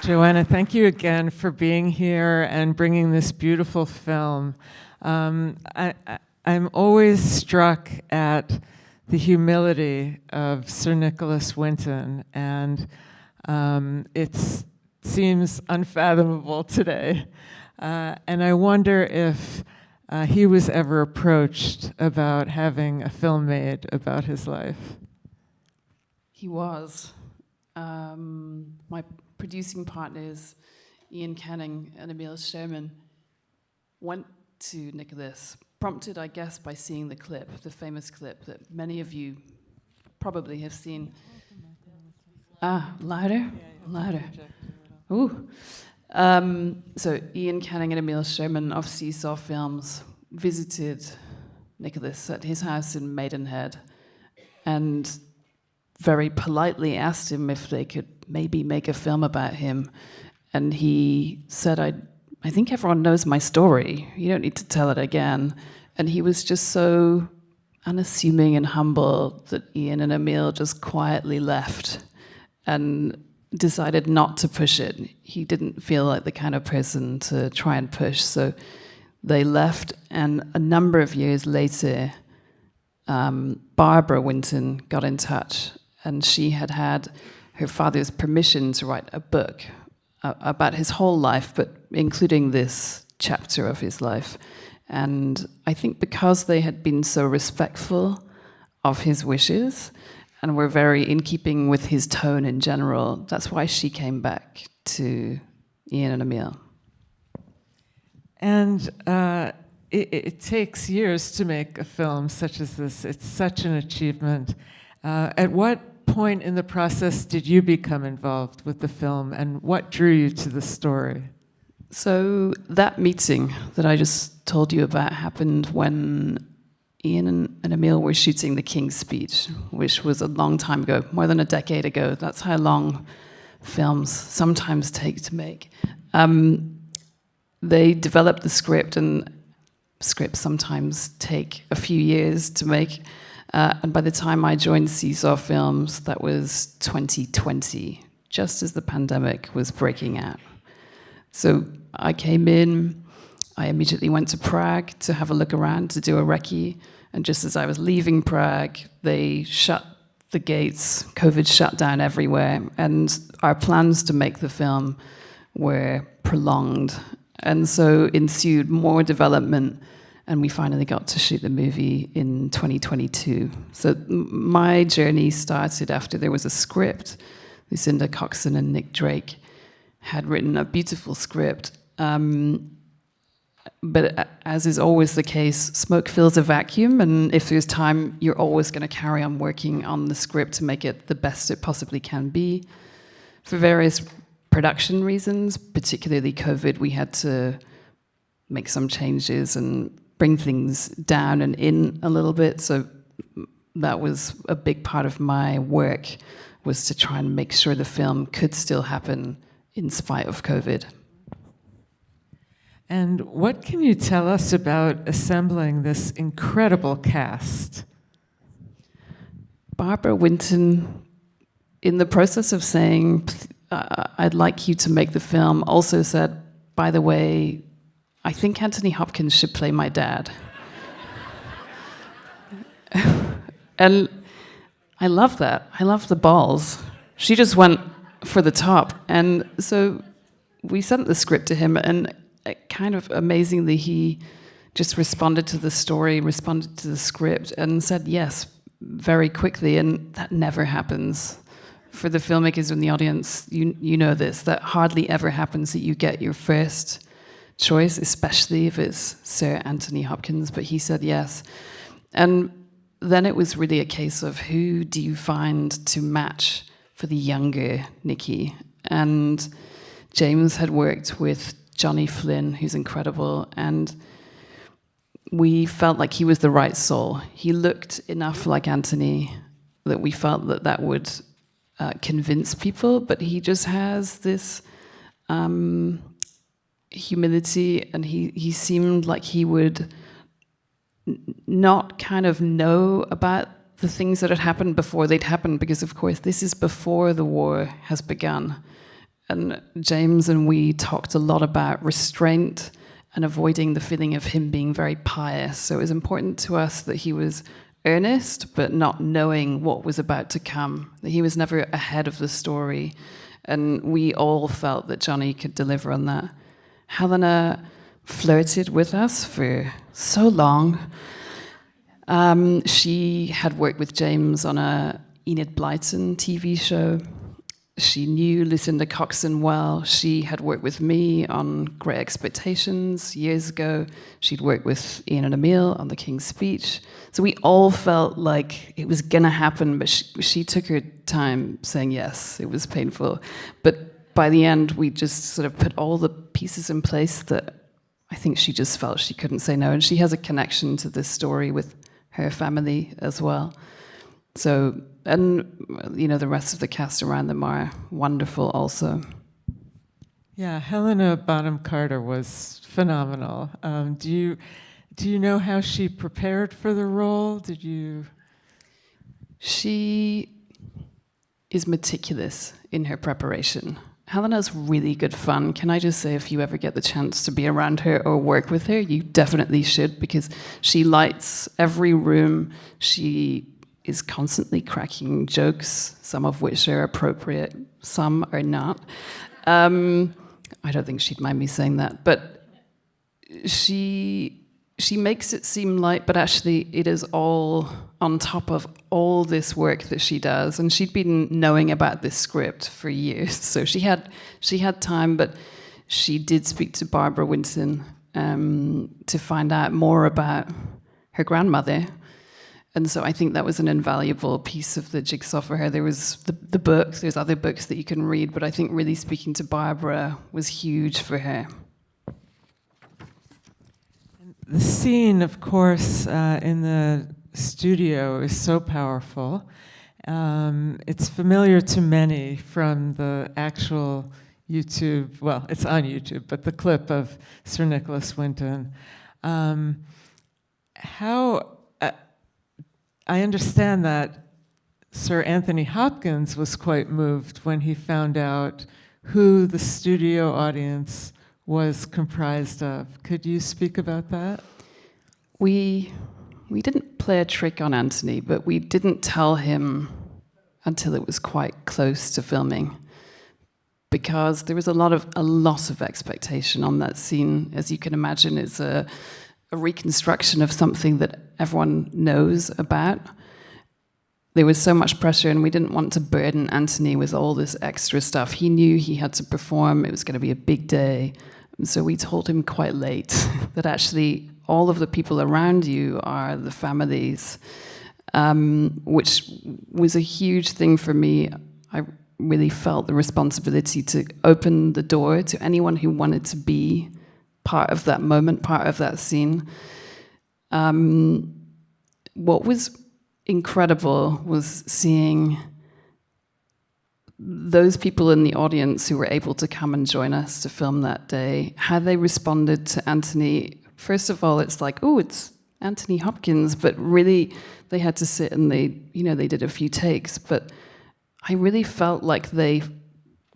Joanna, thank you again for being here and bringing this beautiful film. I'm always struck at the humility of Sir Nicholas Winton, and it seems unfathomable today. And I wonder if he was ever approached about having a film made about his life. He was. My producing partners, Ian Canning and Emil Sherman, went to Nicholas, prompted, I guess, by seeing the clip, the famous clip that many of you probably have seen. Louder? Louder. Ooh. So Ian Canning and Emil Sherman of Seesaw Films visited Nicholas at his house in Maidenhead and very politely asked him if they could maybe make a film about him. And he said, I think everyone knows my story. You don't need to tell it again. And he was just so unassuming and humble that Ian and Emil just quietly left and decided not to push it. He didn't feel like the kind of person to try and push. So they left, and a number of years later, Barbara Winton got in touch, and she had had her father's permission to write a book about his whole life, but including this chapter of his life. And I think because they had been so respectful of his wishes and were very in keeping with his tone in general, that's why she came back to Ian and Emil. And it takes years to make a film such as this. It's such an achievement. At what point in the process did you become involved with the film, and what drew you to the story? So that meeting that I just told you about happened when Ian and Emil were shooting The King's Speech, which was a long time ago, more than a decade ago. That's how long films sometimes take to make. They developed the script, and scripts sometimes take a few years to make. And by the time I joined Seesaw Films, that was 2020, just as the pandemic was breaking out. So I came in, I immediately went to Prague to have a look around, to do a recce, and just as I was leaving Prague, they shut the gates, COVID shut down everywhere, and our plans to make the film were prolonged. And so ensued more development, and we finally got to shoot the movie in 2022. So my journey started after there was a script. Lucinda Coxon and Nick Drake had written a beautiful script. But as is always the case, smoke fills a vacuum, and if there's time, you're always going to carry on working on the script to make it the best it possibly can be. For various production reasons, particularly COVID, we had to make some changes and bring things down and in a little bit. So that was a big part of my work, was to try and make sure the film could still happen in spite of COVID. And what can you tell us about assembling this incredible cast? Barbara Winton, in the process of saying, I'd like you to make the film, also said, by the way, I think Anthony Hopkins should play my dad. And I love that. I love the balls. She just went for the top. And so we sent the script to him, and kind of amazingly, he just responded to the story, responded to the script, and said yes very quickly. And that never happens. For the filmmakers in the audience, you know this, that hardly ever happens that you get your first choice, especially if it's Sir Anthony Hopkins, but he said yes. And then it was really a case of who do you find to match for the younger Nicky? And James had worked with Johnny Flynn, who's incredible, and we felt like he was the right soul. He looked enough like Anthony that we felt that that would convince people, but he just has this humility, and he seemed like he would not kind of know about the things that had happened before they'd happened, because of course this is before the war has begun. And James and we talked a lot about restraint and avoiding the feeling of him being very pious. So it was important to us that he was earnest, but not knowing what was about to come, that he was never ahead of the story. And we all felt that Johnny could deliver on that. Helena flirted with us for so long. She had worked with James on a Enid Blyton TV show. She knew Lucinda Coxon well. She had worked with me on Great Expectations years ago. She'd worked with Ian and Emile on The King's Speech. So we all felt like it was going to happen, but she took her time saying yes. It was painful. But by the end, we just sort of put all the pieces in place that I think she just felt she couldn't say no. And she has a connection to this story with her family as well. So, and, you know, the rest of the cast around them are wonderful also. Yeah, Helena Bonham Carter was phenomenal. Do you know how she prepared for the role? She is meticulous in her preparation. Helena's really good fun. Can I just say, if you ever get the chance to be around her or work with her, you definitely should, because she lights every room. She is constantly cracking jokes, some of which are appropriate, some are not. I don't think she'd mind me saying that, but she makes it seem light, but actually it is all on top of all this work that she does. And she'd been knowing about this script for years, so she had time, but she did speak to Barbara Winton to find out more about her grandmother. And so I think that was an invaluable piece of the jigsaw for her. There was the book, there's other books that you can read, but I think really speaking to Barbara was huge for her. The scene, of course, in the studio is so powerful. It's familiar to many from the actual YouTube, well, it's on YouTube, but the clip of Sir Nicholas Winton. I understand that Sir Anthony Hopkins was quite moved when he found out who the studio audience was comprised of. Could you speak about that? We didn't play a trick on Anthony, but we didn't tell him until it was quite close to filming, because there was a lot of expectation on that scene. As you can imagine, it's a reconstruction of something that everyone knows about. There was so much pressure, and we didn't want to burden Anthony with all this extra stuff. He knew he had to perform. It was going to be a big day. And so we told him quite late that actually all of the people around you are the families, which was a huge thing for me. I really felt the responsibility to open the door to anyone who wanted to be part of that moment, part of that scene. What was incredible was seeing those people in the audience who were able to come and join us to film that day, how they responded to Anthony. First of all, it's like, oh, it's Anthony Hopkins, but really they had to sit and they did a few takes, but I really felt like they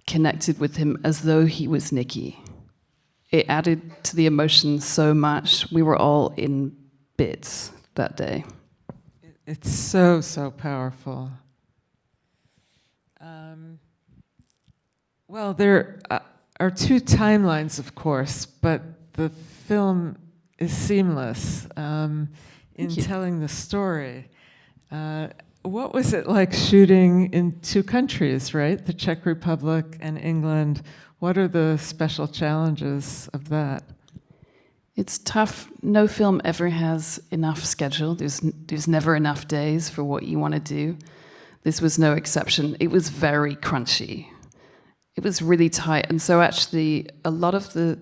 connected with him as though he was Nicky. It added to the emotion so much. We were all in bits that day. It's so, so powerful. Well, there are two timelines, of course, but the film is seamless in telling the story. What was it like shooting in two countries, right? The Czech Republic and England. What are the special challenges of that? It's tough. No film ever has enough schedule. There's never enough days for what you want to do. This was no exception. It was very crunchy. It was really tight. And so actually, a lot of the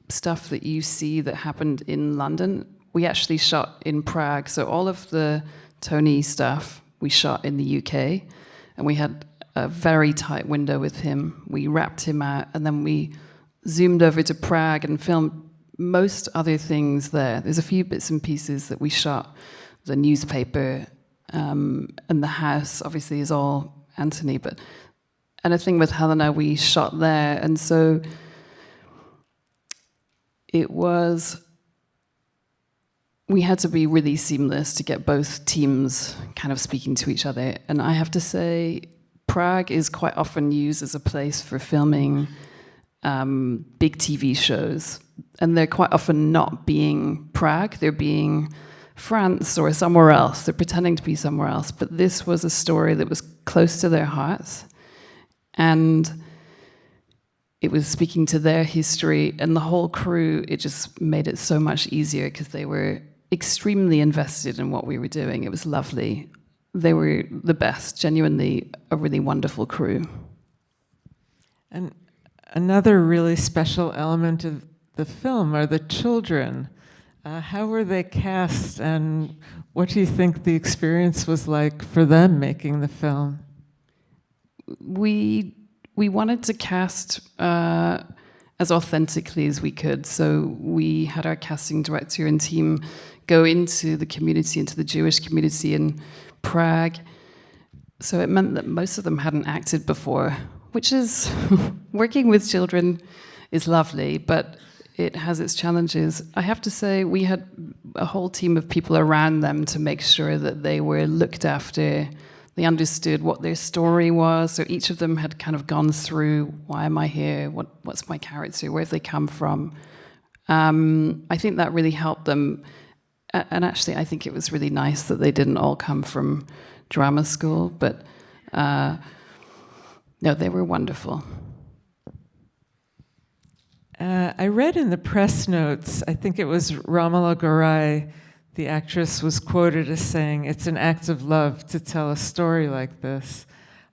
stuff that you see that happened in London, we actually shot in Prague. So all of the Tony stuff we shot in the UK, and we had a very tight window with him. We wrapped him out, and then we zoomed over to Prague and filmed most other things there. There's a few bits and pieces that we shot. The newspaper and the house, obviously, is all Anthony, but And a thing with Helena, we shot there, and so we had to be really seamless to get both teams kind of speaking to each other. And I have to say, Prague is quite often used as a place for filming big TV shows. And they're quite often not being Prague, they're being France or somewhere else. They're pretending to be somewhere else. But this was a story that was close to their hearts. And it was speaking to their history, and the whole crew, it just made it so much easier because they were extremely invested in what we were doing. It was lovely. They were the best, genuinely a really wonderful crew. And another really special element of the film are the children. How were they cast, and what do you think the experience was like for them making the film? We wanted to cast as authentically as we could, so we had our casting director and team go into the community, into the Jewish community in Prague. So it meant that most of them hadn't acted before, which is, working with children is lovely, but it has its challenges. I have to say, we had a whole team of people around them to make sure that they were looked after. They understood what their story was, so each of them had kind of gone through, why am I here, what's my character, where have they come from? I think that really helped them, and actually I think it was really nice that they didn't all come from drama school, but no, they were wonderful. I read in the press notes, I think it was Ramala Garai, the actress, was quoted as saying, "It's an act of love to tell a story like this."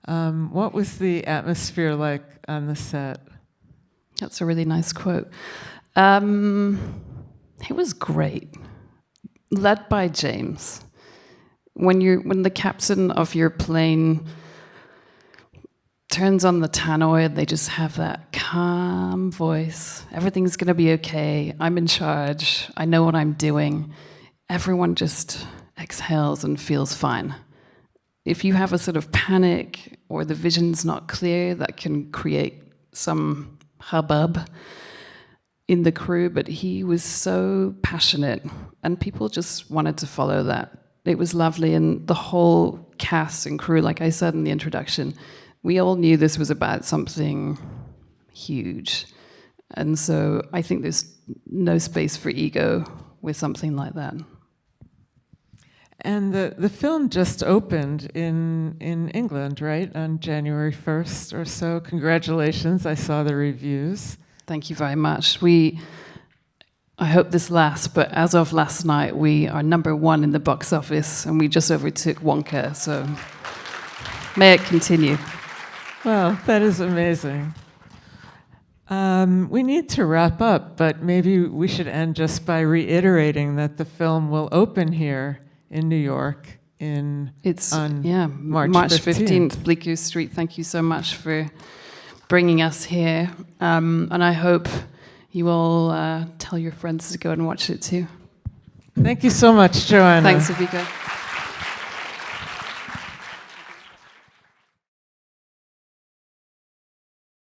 What was the atmosphere like on the set? That's a really nice quote. It was great. Led by James. When the captain of your plane turns on the tannoy, they just have that calm voice. Everything's going to be okay. I'm in charge. I know what I'm doing. Everyone just exhales and feels fine. If you have a sort of panic or the vision's not clear, that can create some hubbub in the crew, but he was so passionate and people just wanted to follow that. It was lovely, and the whole cast and crew, like I said in the introduction, we all knew this was about something huge. And so I think there's no space for ego with something like that. And the film just opened in England, right, on January 1st or so. Congratulations, I saw the reviews. Thank you very much. I hope this lasts, but as of last night, we are #1 in the box office, and we just overtook Wonka, so may it continue. Well, that is amazing. We need to wrap up, but maybe we should end just by reiterating that the film will open here in New York on March 15th. Bleecker Street. Thank you so much for bringing us here. And I hope you all tell your friends to go and watch it too. Thank you so much, Joanna. Thanks, Avika.